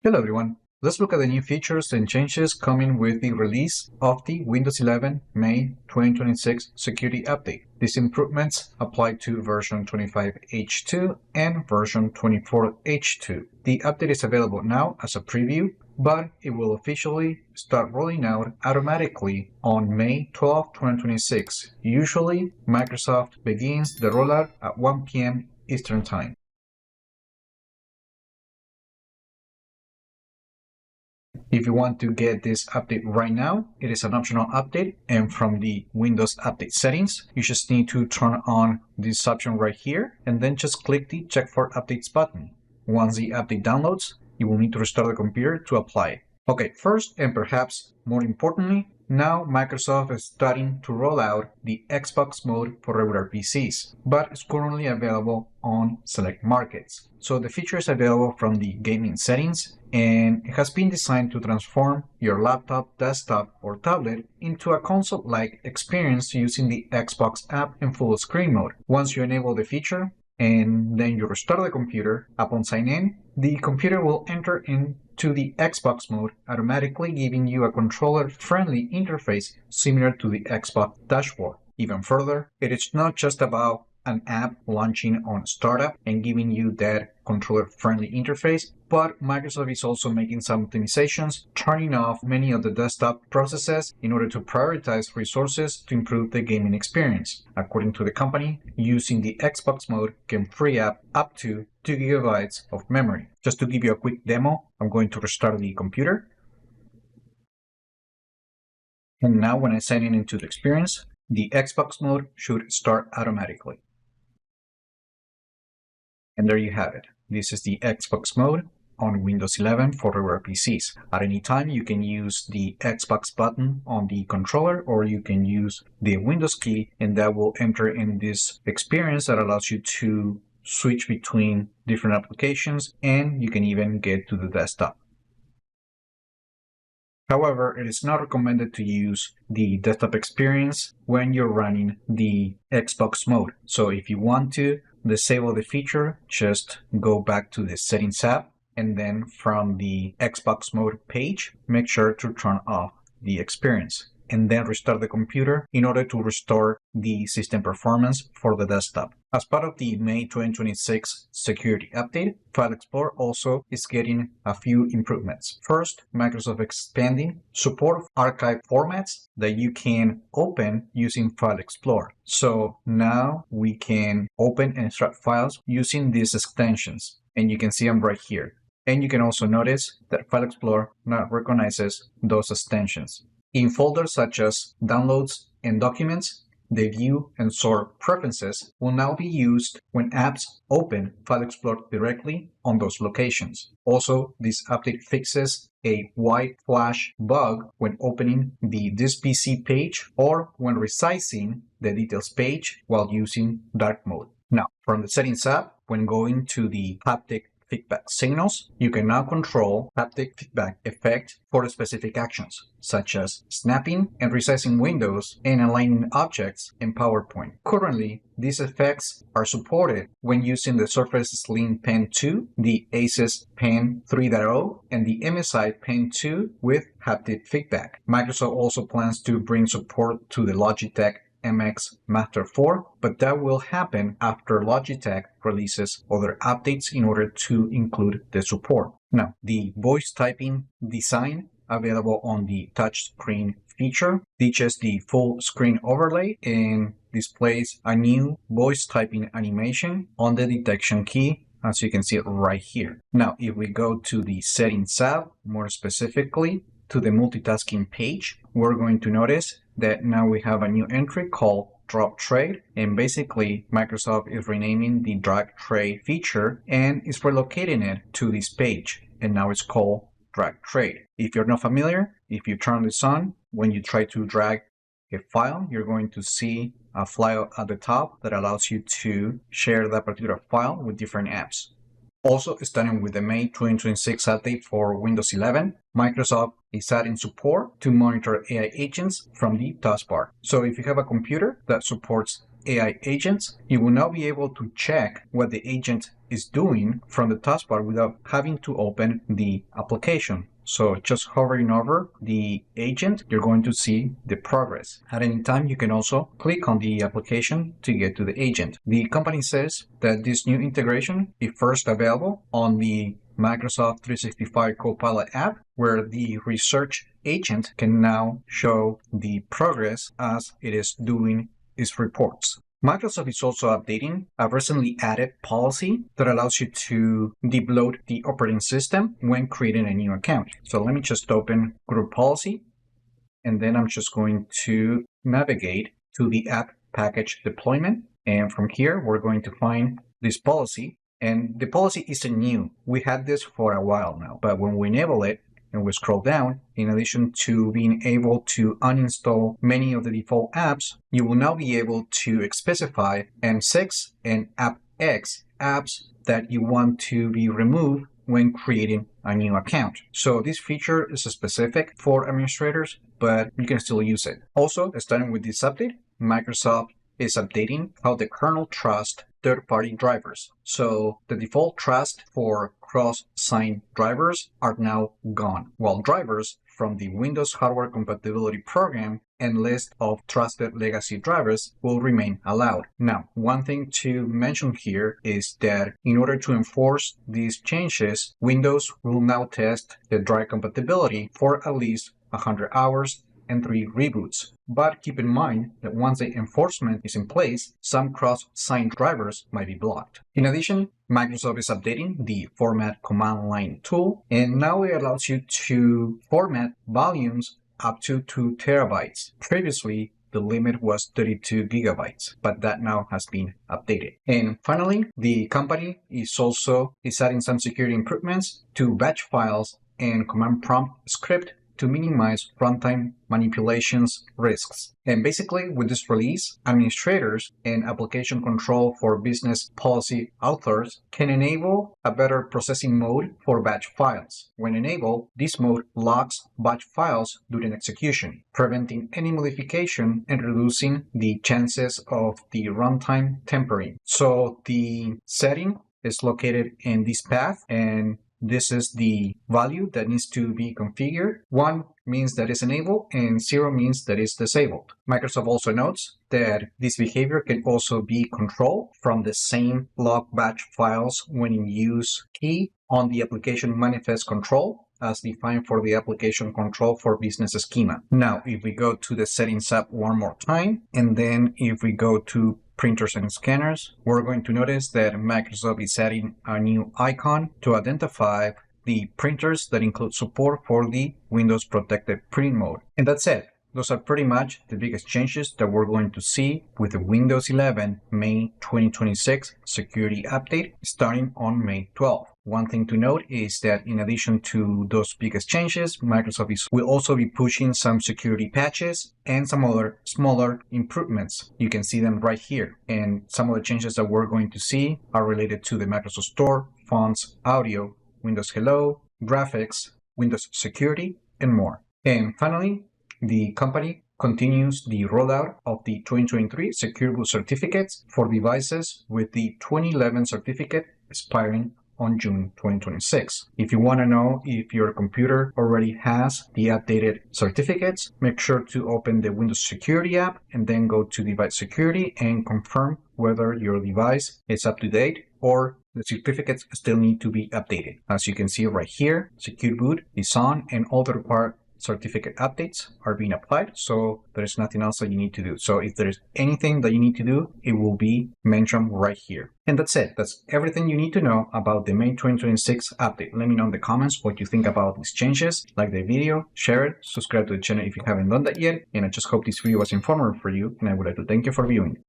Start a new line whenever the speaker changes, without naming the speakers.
Hello everyone, let's look at the new features and changes coming with the release of the Windows 11 May 2026 security update. These improvements apply to version 25H2 and version 24H2. The update is available now as a preview, but it will officially start rolling out automatically on May 12, 2026. Usually, Microsoft begins the rollout at 1 p.m. Eastern Time. If you want to get this update right now, it is an optional update, and from the Windows Update settings, you just need to turn on this option right here, and then just click the Check for Updates button. Once the update downloads, you will need to restart the computer to apply it. Okay, first, and perhaps more importantly, now Microsoft is starting to roll out the Xbox mode for regular PCs, but it's currently available on select markets. So the feature is available from the gaming settings, and it has been designed to transform your laptop, desktop, or tablet into a console-like experience using the Xbox app in full screen mode. Once you enable the feature, and then you restart the computer, upon sign in, the computer will enter into the Xbox mode, automatically giving you a controller-friendly interface similar to the Xbox dashboard. Even further, it is not just about an app launching on startup and giving you that controller-friendly interface, but Microsoft is also making some optimizations, turning off many of the desktop processes in order to prioritize resources to improve the gaming experience. According to the company, using the Xbox mode can free up to 2 GB of memory. Just to give you a quick demo, I'm going to restart the computer. And now when I sign in into the experience, the Xbox mode should start automatically. And there you have it. This is the Xbox mode on Windows 11 for regular PCs. At any time, you can use the Xbox button on the controller, or you can use the Windows key, and that will enter in this experience that allows you to switch between different applications, and you can even get to the desktop. However, it is not recommended to use the desktop experience when you're running the Xbox mode. So if you want to disable the feature, just go back to the Settings app, and then from the Xbox mode page, make sure to turn off the experience, and then restart the computer in order to restore the system performance for the desktop. As part of the May 2026 security update, File Explorer also is getting a few improvements. First, Microsoft expanding support of archive formats that you can open using File Explorer. So now we can open and extract files using these extensions, and you can see them right here. And you can also notice that File Explorer now recognizes those extensions. In folders such as Downloads and Documents, the View and Sort preferences will now be used when apps open File Explorer directly on those locations. Also, this update fixes a white flash bug when opening the This PC page or when resizing the Details page while using dark mode. Now, from the Settings app, when going to the Haptic feedback signals, you can now control haptic feedback effect for specific actions, such as snapping and resizing windows and aligning objects in PowerPoint. Currently, these effects are supported when using the Surface Slim Pen 2, the Asus Pen 3.0, and the MSI Pen 2 with haptic feedback. Microsoft also plans to bring support to the Logitech MX Master 4, but that will happen after Logitech releases other updates in order to include the support. Now, the voice typing design available on the touchscreen feature ditches the full screen overlay and displays a new voice typing animation on the detection key, as you can see it right here. Now, if we go to the Settings tab, more specifically to the multitasking page, we're going to notice that now we have a new entry called Drop Trade, and basically Microsoft is renaming the drag trade feature and is relocating it to this page, and now it's called Drag Trade. If you're not familiar, if you turn this on, when you try to drag a file, you're going to see a file at the top that allows you to share that particular file with different apps. Also, starting with the May 2026 update for Windows 11, Microsoft is adding support to monitor AI agents from the taskbar. So if you have a computer that supports AI agents, you will now be able to check what the agent is doing from the taskbar without having to open the application. So just hovering over the agent, you're going to see the progress. At any time, you can also click on the application to get to the agent. The company says that this new integration is first available on the Microsoft 365 Copilot app, where the research agent can now show the progress as it is doing its reports. Microsoft is also updating a recently added policy that allows you to debloat the operating system when creating a new account. So let me just open Group Policy, and then I'm just going to navigate to the app package deployment. And from here, we're going to find this policy. And the policy isn't new. We had this for a while now, but when we enable it, and we scroll down, in addition to being able to uninstall many of the default apps, you will now be able to specify M6 and AppX apps that you want to be removed when creating a new account. So this feature is specific for administrators, but you can still use it. Also, starting with this update, Microsoft is updating how the kernel trusts third-party drivers. So the default trust for cross-sign drivers are now gone, while drivers from the Windows Hardware Compatibility Program and list of trusted legacy drivers will remain allowed. Now, one thing to mention here is that in order to enforce these changes, Windows will now test the drive compatibility for at least 100 hours and 3 reboots. But keep in mind that once the enforcement is in place, some cross-sign drivers might be blocked. In addition, Microsoft is updating the Format Command Line tool, and now it allows you to format volumes up to 2 terabytes. Previously, the limit was 32 gigabytes, but that now has been updated. And finally, the company is adding some security improvements to batch files and command prompt script to minimize runtime manipulations risks. And basically, with this release, administrators and application control for business policy authors can enable a better processing mode for batch files. When enabled, this mode locks batch files during execution, preventing any modification and reducing the chances of the runtime tampering. So the setting is located in this path, and this is the value that needs to be configured. 1 means that it's enabled and 0 means that it's disabled. Microsoft also notes that this behavior can also be controlled from the same log batch files when in use key on the application manifest control as defined for the application control for business schema. Now, if we go to the settings app one more time, and then if we go to printers and scanners, we're going to notice that Microsoft is adding a new icon to identify the printers that include support for the Windows Protected Print mode. And that's it. Those are pretty much the biggest changes that we're going to see with the Windows 11 May 2026 security update starting on May 12th. One thing to note is that in addition to those biggest changes, Microsoft will also be pushing some security patches and some other smaller improvements. You can see them right here. And some of the changes that we're going to see are related to the Microsoft Store, fonts, audio, Windows Hello, graphics, Windows security, and more. And finally, the company continues the rollout of the 2023 Secure Boot certificates for devices with the 2011 certificate expiring on June 2026. If you want to know if your computer already has the updated certificates, make sure to open the Windows Security app and then go to Device Security and confirm whether your device is up to date or the certificates still need to be updated. As you can see right here, Secure Boot is on and all the required certificate updates are being applied, so there's nothing else that you need to do. So if there's anything that you need to do, it will be mentioned right here. And that's it. That's everything you need to know about the May 2026 update. Let me know in the comments what you think about these changes. Like the video, share it, subscribe to the channel if you haven't done that yet. And I just hope this video was informative for you, and I would like to thank you for viewing.